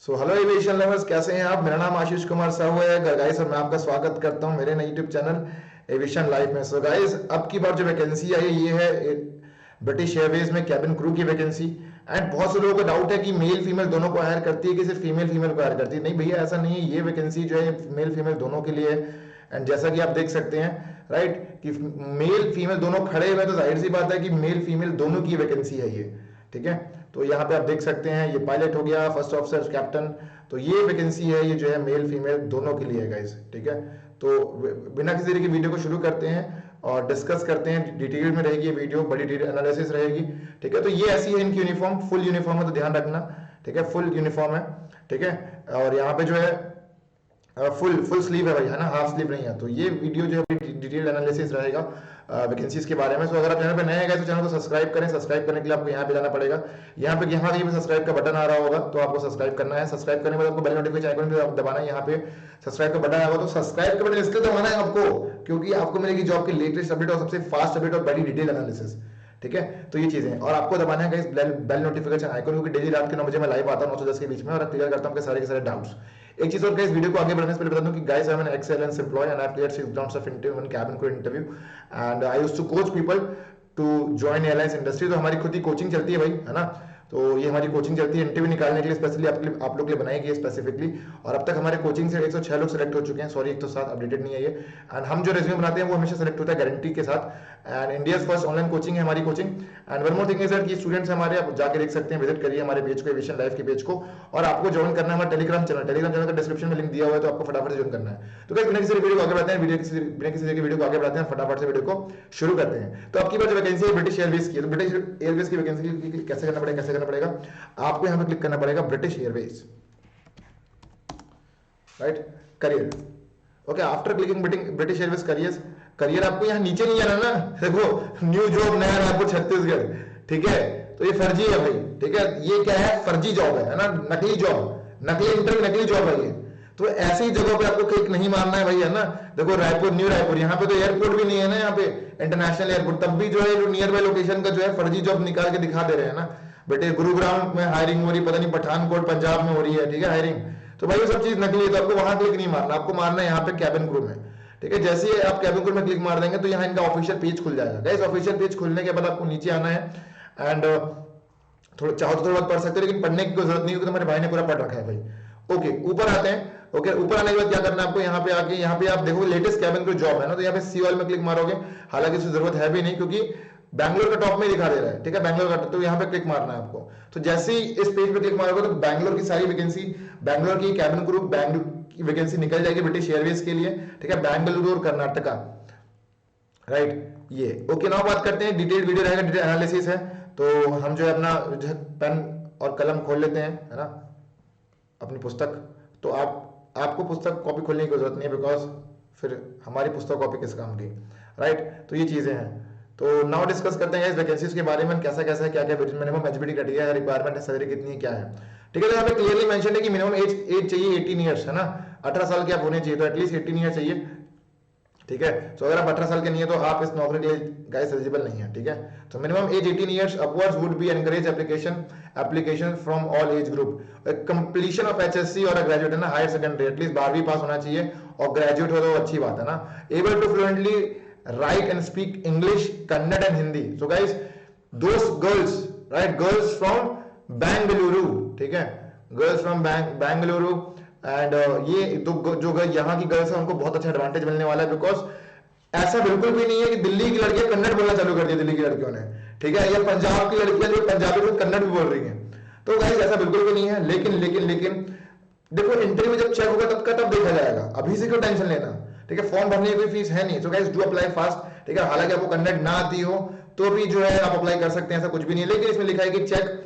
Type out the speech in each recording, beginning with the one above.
So hello aviation lovers, कैसे हैं आप। मेरा नाम आशीष कुमार साहू है गाइस, और मैं आपका स्वागत करता हूं मेरे नए यूट्यूब चैनल एविएशन लाइफ में। सो गाइस, अब की बार जो वैकेंसी आई है ये है ब्रिटिश एयरवेज में कैबिन क्रू की वैकेंसी। एंड बहुत से लोगों को डाउट है कि मेल फीमेल दोनों को हायर करती है कि सिर्फ फीमेल फीमेल को हायर करती है। नहीं भैया, ऐसा नहीं है। ये वैकेंसी जो है मेल फीमेल दोनों के लिए है। एंड जैसा कि आप देख सकते हैं राइट कि मेल फीमेल दोनों खड़े हुए, तो जाहिर सी बात है कि मेल फीमेल दोनों की वैकेंसी है ये। ठीक है, तो यहाँ पे आप देख सकते हैं ये पायलट हो गया, फर्स्ट ऑफिसर, कैप्टन। तो ये वैकेंसी है, ये जो है मेल फीमेल दोनों के लिए है गाइस। ठीक है, तो बिना किसी तरीके की वीडियो को शुरू करते हैं और डिस्कस करते हैं। डिटेल में रहेगी ये वीडियो, बड़ी डिटेल एनालिसिस रहेगी। ठीक है, तो ये ऐसी है इनकी यूनिफॉर्म, फुल यूनिफॉर्म है तो ध्यान रखना। ठीक है, फुल यूनिफॉर्म है। ठीक है, और यहाँ पे जो है फुल स्लीव है भाई, है ना, हाफ स्लीव नहीं है। तो ये वीडियो जो है डिटेल एनालिसिस रहेगा वैकेंसीज के बारे में। सो अगर आप चैनल पे नए हैं तो चैनल को सब्सक्राइब करें। सब्सक्राइब करने के लिए आपको यहाँ पे जाना पड़ेगा। यहाँ पे सब्सक्राइब का बटन आ रहा होगा, तो आपको सब्सक्राइब करना है। सब्सक्राइब करने के बाद आपको बेल नोटिफिकेशन आइकन पे दबाना है। यहाँ पे सब्सक्राइब का बटन आएगा, तो सब्सक्राइब का बटन इसलिए दबाना है आपको क्योंकि आपको मिलेगी जॉब की लेटेस्ट अपडेट और सबसे फास्ट अपडेट और बड़ी डिटेल एनालिसिस। ठीक है, तो ये चीजें, और आपको दबाना है बेल नोटिफिकेशन आइकन, क्योंकि डेली रात के 9 बजे मैं लाइव आता हूँ 9 से 10 के बीच में, और क्लियर करता हूँ आपके सारे के सारे डाउट्स। एक चीज और गाइस, वीडियो को आगे बढ़ने से पहले बता दूं कि guys I am an excellence employ and I cleared 6 rounds of interview in cabin crew interview and I used to coach people to join airlines industry. तो हमारी खुद की कोचिंग चलती है भाई, है ना। तो ये हमारी कोचिंग चलती है इंटरव्यू निकालने के लिए, स्पेशली आप लोग के लिए बनाई गई है स्पेसिफिकली। और अब तक हमारे कोचिंग से 106 लोग सेलेक्ट हो चुके हैं। सॉरी, 107 अपडेटेड नहीं है ये। एंड हम जो रेज्यूमे बनाते हैं वो हमेशा सेलेक्ट होता है गारंटी के साथ। And India first online coaching है हमारी coaching. And one more thing is that students हमारे, आप जाके देख सकते हैं, विजिट करिए हमारे पेज को, एविएशन लाइफ के पेज को। और आपको ज्वाइन करना है हमारा टेलीग्राम चैनल का डिस्क्रिप्शन में लिंक दिया हुआ है, तो आपको फटाफट से ज्वाइन करना है। तो गाइस बिना किसी वीडियो को आगे बढ़ाते हैं, बिना किसी वीडियो को आगे बढ़ाते हैं, फटाफट से वीडियो को शुरू करते हैं। तो आपकी बात जो वैकेंसी है ब्रिटिश एयरवेज की, तो ब्रिटिश एयरवेज की वैकेंसी कैसे करना पड़ेगा आपको यहाँ पे क्लिक करना पड़ेगा British Airways, right, career. Okay, after clicking British Airways career आपको यहाँ नीचे नहीं आना ना। देखो, न्यू जॉब, नया रायपुर, छत्तीसगढ़। ठीक है, तो ये फर्जी है भाई। ठीक है, ये क्या है, फर्जी जॉब है ना, नकली जॉब, नकली इंटरव्यू, नकली जॉब है ये। तो ऐसी जगहों पे आपको क्लिक नहीं मारना है भाई, है ना। देखो रायपुर, न्यू रायपुर, यहाँ पे तो एयरपोर्ट भी नहीं है ना, यहाँ पे इंटरनेशनल एयरपोर्ट, तब भी जो है नियर बाय लोकेशन का जो है फर्जी जॉब निकाल के दिखा दे रहे हैं ना। बेटे गुरुग्राम में हायरिंग हो रही, पता नहीं पठानकोट पंजाब में हो रही है, ठीक है, हायरिंग। तो भाई वो सब चीज नकली है, तो आपको वहां क्लिक नहीं मारना, आपको मारना है यहाँ पे कैबिन क्रू में। ठीक है, जैसे ही आप कैबिन क्रू में क्लिक मार देंगे तो यहाँ इनका ऑफिशियल पेज खुल जाएगा। गाइस ऑफिशियल पेज खुलने के बाद आपको नीचे आना है एंड थोड़ा चाहो तो थोड़ा पढ़ सकते हो, लेकिन पढ़ने की कोई जरूरत नहीं होगी, तुम्हारे भाई ने पूरा पढ़ रखा है भाई। ओके, ऊपर आते हैं। ओके, ऊपर आने के बाद क्या करना है आपको, यहाँ पे आके यहाँ पे आप देखो लेटेस्ट कैबिन क्रू जॉब है ना, तो यहाँ पे सी वाले में क्लिक मारोगे। हालांकि इसकी जरूरत है भी नहीं क्योंकि बैंगलोर का टॉप में दिखा दे रहा है। ठीक है, बैंगलोर का, तो यहाँ पे क्लिक मारना है आपको। तो जैसे ही इस पेज पे क्लिक मारोगे तो बैंगलोर की सारी वैकेंसी, बैंगलोर की कैबिन क्रू बैंगलोर की वैकेंसी निकल जाएगी ब्रिटिश एयरवेज के लिए। ठीक है, बैंगलोर कर्नाटका, राइट, ये। ओके, नाउ बात करते हैं, डिटेल वीडियो रहेगा, डिटेल एनालिसिस है। तो हम जो है अपना जो है पेन और कलम खोल लेते हैं, है ना, अपनी पुस्तक। तो आपको पुस्तक कॉपी खोलने की जरूरत नहीं है, बिकॉज फिर हमारी पुस्तक कॉपी किस काम की, राइट। तो ये चीजें हैं। तो नाउ डिस्कस करते हैं इस वैकेंसीज के बारे में, कैसा कैसा है, क्या क्या मिनिमम एलिजिबिलिटी क्राइटेरिया है, रिक्वायरमेंट है, सैलरी कितनी है, क्या है। ठीक है, तो यहाँ पे क्लियरली मेंशन है कि मिनिमम एज चाहिए 18 ईयर्स, है ना, 18 साल के आप होने चाहिए, तो एटलीस्ट 18 ईयर चाहिए। ठीक है, तो अगर आप 18 साल के नहीं है तो आप इस नौकरी के लिए गाइस एलिजिबल नहीं है। ठीक है, तो minimum age 18 years upwards would be encourage application from all age group. Completion of HSC और ग्रेजुएट, है ना, हायर सेकेंडरी, एटलीस्ट 12वीं पास होना चाहिए, और ग्रेजुएट हो तो अच्छी बात है ना। Able to fluently write and speak English, Kannada and Hindi. So guys those girls, right, girls from Bengaluru, ठीक है, गर्ल्स फ्रॉम बेंगलुरु। एंड ये जो यहाँ की गर्ल्स है उनको बहुत अच्छा एडवांटेज मिलने वाला है, बिकॉज ऐसा बिल्कुल भी नहीं है कि दिल्ली की लड़कियां कन्नड़ बोलना चालू कर दिया दिल्ली की लड़कियों ने। ठीक है, या पंजाब की लड़कियां जो पंजाबी में कन्नड़ भी बोल रही हैं। तो गाइस ऐसा बिल्कुल भी नहीं है। लेकिन देखो इंटरव्यू जब चेक होगा तब देखा जाएगा, अभी से क्यों टेंशन लेना। ठीक है, फॉर्म भरने की कोई फीस है नहीं। तो गाइस डू अप्लाई फास्ट। ठीक है, हालांकि आपको कन्नड़ ना आती हो तो भी जो है आप अप्लाई कर सकते हैं, ऐसा कुछ भी नहीं है। लेकिन इसमें लिखा है कि चेक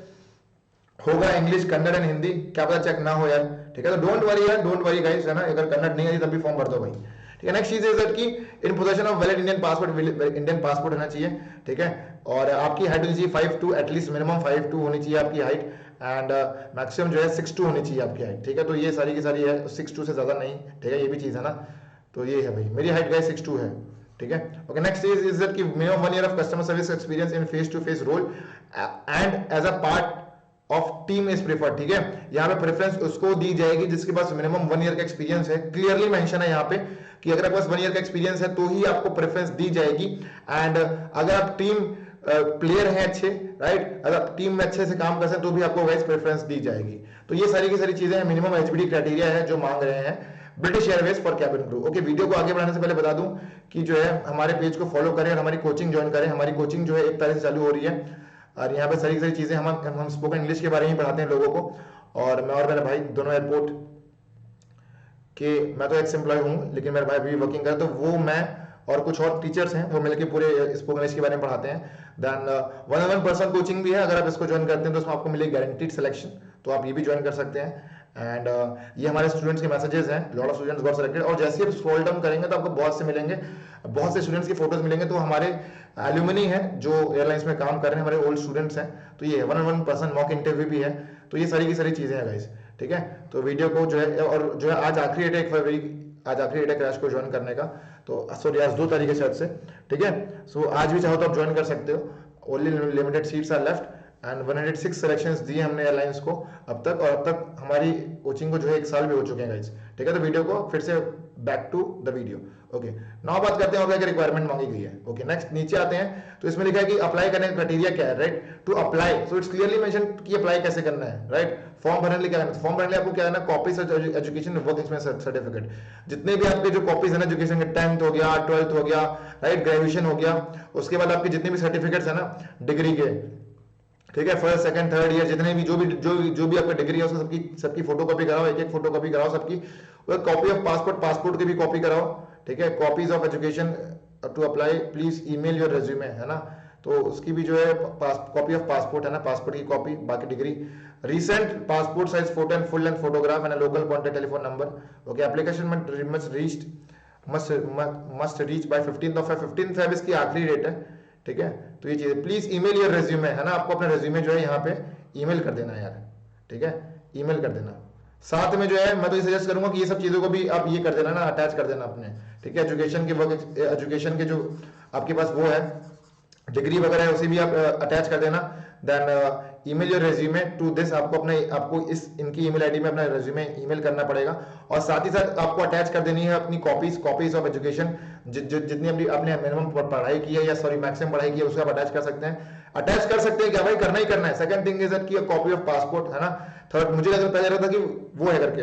होगा इंग्लिश, कन्नड़ एंड हिंदी, क्या पता चेक ना हो यार। ठीक है, तो डोंट वरी यार, डोंट वरी गाइस, है ना, अगर कन्नड़ नहीं आई तब भी फॉर्म भर दो भाई। ठीक है, नेक्स्ट चीज इज दैट कि इन position of valid Indian passport होना चाहिए। ठीक है, और आपकी हाइट होनी चाहिए 5'2", एटलीस्ट मिनिमम 5'2" होनी चाहिए आपकी हाइट, एंड मैक्सिमम जो है 6'2" होनी चाहिए आपकी हाइट। ठीक है, तो ये सारी की सारी है, 6'2" से ज्यादा नहीं। ठीक है, ये भी चीज है ना, तो ये है भाई, मेरी हाइट गाइस 6'2" है। ठीक है, ओके, नेक्स्ट इज दैट कि minimum 1 year of customer service experience in face to face role and as a part of team is preferred, ठीक है। यहाँ पे प्रेफरेंस उसको दी जाएगी जिसके पास मिनिमम 1 ईयर का एक्सपीरियंस है। क्लियरली मेंशन है यहाँ पे कि अगर आपके पास 1 ईयर का एक्सपीरियंस है तो ही आपको प्रेफरेंस दी जाएगी। एंड अगर आप टीम प्लेयर हैं अच्छे, राइट, अगर आप टीम में अच्छे से काम कर सकते हैं तो भी आपको वाइस प्रेफरेंस दी जाएगी। तो ये सारी की सारी चीजें हैं, मिनिमम एचबीडी क्राइटेरिया है जो मांग रहे हैं British Airways for cabin crew. Okay, video को आगे बढ़ाने से पहले बता दूं कि जो है हमारे पेज को फॉलो करें और हमारी कोचिंग ज्वाइन करें। हमारी कोचिंग जो है 1 तारीख से चालू हो रही है और यहाँ पे सारी सारी चीजें हम स्पोकन इंग्लिश के बारे में पढ़ाते हैं लोगों को। और मैं और मेरा भाई दोनों एयरपोर्ट के, मैं तो एक्स एम्प्लॉय हूँ लेकिन मेरा भाई भी वर्किंग कर, तो वो मैं और कुछ और टीचर्स हैं वो मिलकर पूरे स्पोकन इंग्लिश के बारे में पढ़ाते हैं। देन 1-on-1 कोचिंग भी है, अगर आप इसको ज्वाइन करते हैं तो उसमें आपको मिलेगी गारंटीड सिलेक्शन, तो आप ये भी ज्वाइन कर सकते हैं। एंड ये हमारे स्टूडेंट्स के मैसेजेस हैं, lot of students got selected. और जैसे ही आप स्क्रॉल डाउन करेंगे तो आपको बहुत से मिलेंगे, बहुत से स्टूडेंट्स की फोटोज मिलेंगे, तो हमारे एल्यूमिनी हैं जो एयरलाइंस में काम कर रहे हैं, हमारे ओल्ड स्टूडेंट्स हैं। तो ये 1-on-1 मॉक इंटरव्यू भी है। तो ये सारी की सारी चीजें हैं गाइस, ठीक है। तो वीडियो को जो है, और जो है आज आखिरी डेट है 1 फरवरी, आज आखिरी डेट है क्रैश को ज्वाइन करने का। तो सॉरी आज 2 तारीख है शायद से, ठीक है। सो आज भी चाहो तो आप ज्वाइन कर सकते हो। Only limited seats are left and 106 selections दिए हमने एयरलाइंस को अब तक, और अब तक हमारी कोचिंग को जो है 1 साल भी हो चुके हैं गाइस, ठीक है। तो वीडियो को फिर से back to the video. Okay, now बात करते हैं क्या रिक्वायरमेंट मांगी गई है। ओके, नेक्स्ट नीचे आते हैं तो इसमें लिखा है कि अप्लाई करने का क्राइटेरिया क्या है, right. To apply, so it's clearly mention कि अप्लाई कैसे करना है, राइट। फॉर्म भरने के लिए क्या करना है, फॉर्म भरने के लिए आपको क्या करना है, copies of education work experience certificate, जितने भी आपके जो कॉपीज है ना एजुकेशन के, 10th हो गया, 12th हो गया, राइट, ग्रेजुएशन हो गया, उसके बाद आपके जितने भी सर्टिफिकेट्स है ना डिग्री के, ठीक है, 1st, 2nd, 3rd ईयर, जितने भी जो भी आपका डिग्री है उसकी सबकी फोटोकॉपी कराओ, एक फोटो कॉपी कराओ सबकी। कॉपी ऑफ पासपोर्ट की भी कॉपी कराओ, ठीक है। Copies of education to apply please email your resume, है ना, तो उसकी भी जो है कॉपी ऑफ पासपोर्ट है ना, पासपोर्ट की कॉपी, बाकी degree, recent passport size photo and full length photograph and local contact telephone number. Okay, application must reach bye 15 Feb इसकी आखिरी डेट है, ठीक है। तो ये चीज, प्लीज ईमेल योर रेज्यूमे, है ना, आपको अपना रेज्यूमे जो है यहाँ पे ईमेल कर देना है यार, ठीक है, ईमेल कर देना। साथ में जो है मैं तो ये सजेस्ट करूंगा कि ये सब चीजों को भी आप ये कर देना ना, अटैच कर देना अपने, ठीक है। एजुकेशन के वर्क, एजुकेशन के जो आपके पास वो है डिग्री वगैरह है उसे भी आप अटैच कर देना। Then email your resume to this, आपको इस इनकी ईमेल आईडी में अपना रेज्यूमे ईमेल करना पड़ेगा। और साथ ही साथ आपको अटैच कर देनी है अपनी कॉपीज ऑफ एजुकेशन, जितनी अपनी आपने मिनिमम पढ़ाई की है या सॉरी मैक्सिमम पढ़ाई की है उसको आप अटैच कर सकते हैं। अटैच कर सकते हैं क्या भाई, करना ही करना है। सेकंड थिंग इज कि कॉपी ऑफ पासपोर्ट, है ना। थर्ड, मुझे लगा पहले रहा था कि वो है करके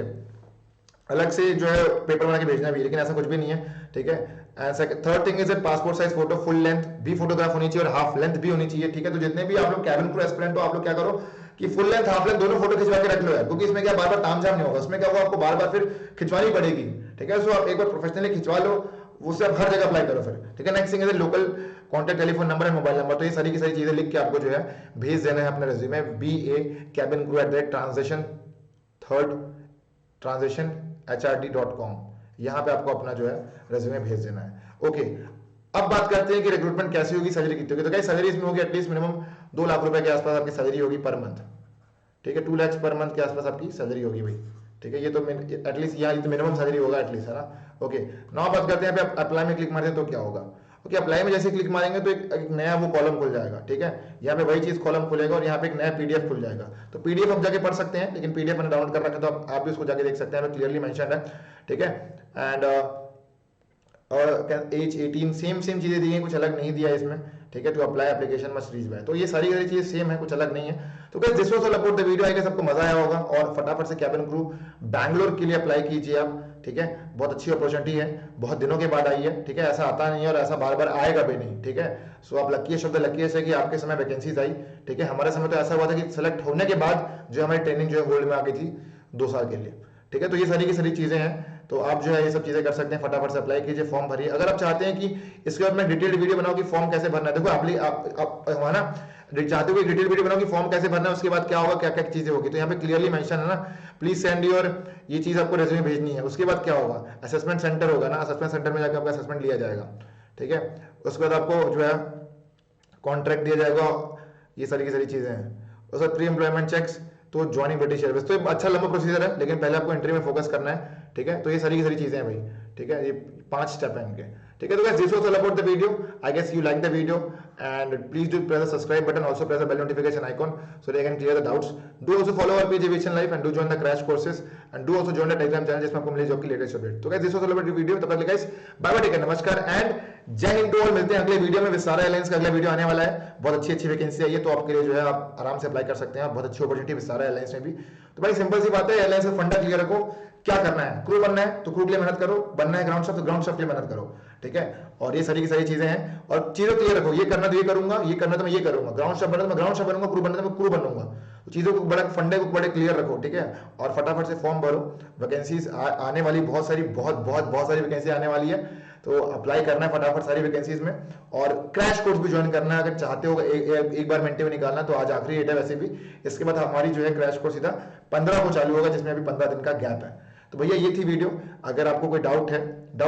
अलग से जो है पेपर बना के भेजना भी, लेकिन ऐसा कुछ भी नहीं है, ठीक है। Third thing is passport size photo full length भी फोटोग्राफ होनी चाहिए और हाफ लेंथ भी होनी चाहिए, ठीक है। तो जितने भी आप लोग कैबिन क्रू एस्पिरेंट हो, आप लोग क्या करो कि फुल लेंथ हाफ लेंथ दोनों फोटो खिंचवा के रख लो यार, क्योंकि इसमें क्या बार बार तामझाम नहीं होगा, उसमें क्या होगा आपको बार बार फिर खिंचवानी पड़ेगी, ठीक है। सो आप एक बार प्रोफेशनली खिंचवा लो, उससे आप हर जगह अप्लाई करो फिर, ठीक है। Next thing is local contact telephone number and mobile number. तो ये सारी की सारी चीजें लिख के आपको जो है भेज देना है अपने resume, BA cabin crew @transition3rd@transitionhrd.com, यहाँ पे आपको अपना जो है रेज्यूमे भेज देना है। ओके, अब बात करते हैं कि रिक्रूटमेंट कैसी होगी, सैलरी कितनी होगी। तो क्या सैलरी इसमें होगी एटलीस्ट मिनिमम 2 लाख रुपए के आसपास आपकी सैलरी होगी पर मंथ, ठीक है। 2 लाख पर मंथ के आसपास आपकी सैलरी होगी भाई, ठीक है। ये तो एटलीस्ट यहाँ तो मिनिमम सैलरी होगा एटलीस्ट, है ना। ओके, नाउ बात करते हैं यहाँ पे अप्लाई में क्लिक मारते हैं तो क्या होगा। ओके, अप्लाई में जैसे क्लिक मारेंगे तो एक नया वो कॉलम खुल जाएगा, ठीक है। यहाँ पे वही चीज कॉलम खुलेगा और यहाँ पे एक नया PDF खुल जाएगा। तो PDF आप जाके पढ़ सकते हैं, लेकिन PDF मैंने डाउनलोड कर रखा है तो आप भी उसको जाके देख सकते हैं, क्लियरली मेंशन है, ठीक है। एंड और एज 18 सेम चीजें दी हैं, कुछ अलग नहीं दिया इसमें, ठीक है। To apply application must reach by, तो ये सारी चीजें सेम है, कुछ अलग नहीं है। तो guys this was all about the video, I guess सबको मजा आया होगा। और फटाफट से कैबिन क्रू बैंगलोर के लिए अप्लाई कीजिए आप, ठीक है। बहुत अच्छी अपॉर्चुनिटी है, बहुत दिनों के बाद आई है, ठीक है। ऐसा आता नहीं है और ऐसा बार बार आएगा भी नहीं, ठीक है। सो आप लकी है, शब्द लकी है कि आपके समय वैकेंसीज आई, ठीक है। हमारे समय तो ऐसा हुआ था कि सिलेक्ट होने के बाद जो हमारी ट्रेनिंग जो है होल्ड में आ गई थी 2 साल के लिए, ठीक है। तो ये सारी की सारी चीजें हैं, तो आप जो है ये सब चीजें कर सकते हैं। फटाफट से अप्लाई कीजिए, फॉर्म भरिए। अगर आप चाहते हैं कि इसके बाद मैं डिटेल्ड वीडियो बनाऊं कि फॉर्म कैसे भरना है, देखो आप है ना, चाहते हो कि डिटेल वीडियो बनाओ कि फॉर्म कैसे भरना है, उसके बाद क्या होगा, क्या क्या चीजें होगी, तो यहाँ पे क्लियरली मेंशन है ना, प्लीज सेंड योर, ये चीज आपको रेज्यूमे भेजनी है। उसके बाद क्या होगा, असेसमेंट सेंटर होगा ना, असेसमेंट सेंटर में जाकर आपका असेसमेंट लिया जाएगा, ठीक है। उसके बाद आपको जो है कॉन्ट्रैक्ट दिया जाएगा, ये सारी की सारी चीजें हैं। उसके बाद प्री एम्प्लॉयमेंट चेक्स, तो ज्वाइनिंग ब्रिटिश एयरवेज, तो अच्छा लंबा प्रोसीजर है, लेकिन पहले आपको इंटरव्यू में फोकस करना है, ठीक है। तो ये सारी की सारी चीजें हैं भाई, ठीक है। ये 5 स्टेप है इनके, ठीक है, तो guys this was all about the video. I guess you like the video and please do press the subscribe button, also press the bell notification icon so that I can clear the doubts. Do also follow our page Aviation Life and do join the crash courses and do also join the Telegram channel जिसमें आपको मिलेगी job की latest update. तो guys this was all about the video. तब तक guys bye bye, take care, नमस्कार and Jai Hind to all. मिलते हैं अगले वीडियो में. विस्तारा एयरलाइंस का अगला वीडियो आने वाला है. बहुत अच्छी वैकेंसी आई है, तो आपके लिए जो है आप आराम से अप्लाई कर सकते हैं. बहुत अच्छी अपॉर्चुनिटी विस्तारा एयरलाइंस में भी. तो भाई सिंपल सी बात है, एयरलाइंस का फंडा क्लियर रखो. क्या करना है, क्रू बनना है तो क्रू के लिए मेहनत करो, बनना है ग्राउंड स्टाफ तो ग्राउंड स्टाफ के लिए मेहनत करो. ठीक है, और ये सारी की सारी चीजें हैं और चीजों क्लियर रखो. ये करना तो ये करूंगा, ये करना तो मैं ये करूंगा. ग्राउंड स्टाफ बनना तो मैं ग्राउंड स्टाफ बनूंगा, क्रू बनना तो मैं क्रू बनूंगा. तो चीजों को बड़े फंडे को बड़े क्लियर रखो. ठीक है, और फटाफट से फॉर्म भरो. वैकेंसीज आने वाली बहुत सारी, बहुत सारी वैकेंसी आने वाली है. तो अप्लाई करना है फटाफट सारी वैकेंसीज में. और क्रैश कोर्स भी ज्वाइन करना है अगर चाहते हो. एक बार मेंटे में निकालना, तो आज आखिरी डेट है वैसे भी. इसके बाद हमारी जो है क्रैश कोर्स सीधा 15 को चालू होगा, जिसमें अभी 15 दिन का गैप है. तो भैया ये थी वीडियो. अगर आपको कोई डाउट है तो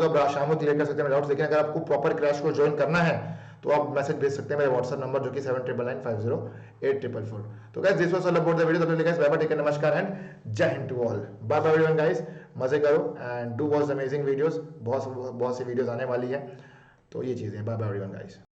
आप शाम को क्लियर कर सकते हैं डाउट्स. लेकिन अगर आपको प्रॉपर क्रैश कोर्स ज्वाइन करना है तो आप मैसेज भेज सकते हैं मेरे व्हाट्सएप नंबर जो कि 7999508444. तो guys this was all about the video. तब तक guys bye bye, take care, नमस्कार and Jai Hind to all. Bye bye everyone guys, मजे करो and do watch amazing videos. बहुत सी वीडियोस आने वाली है. तो ये चीजें. Bye bye everyone guys.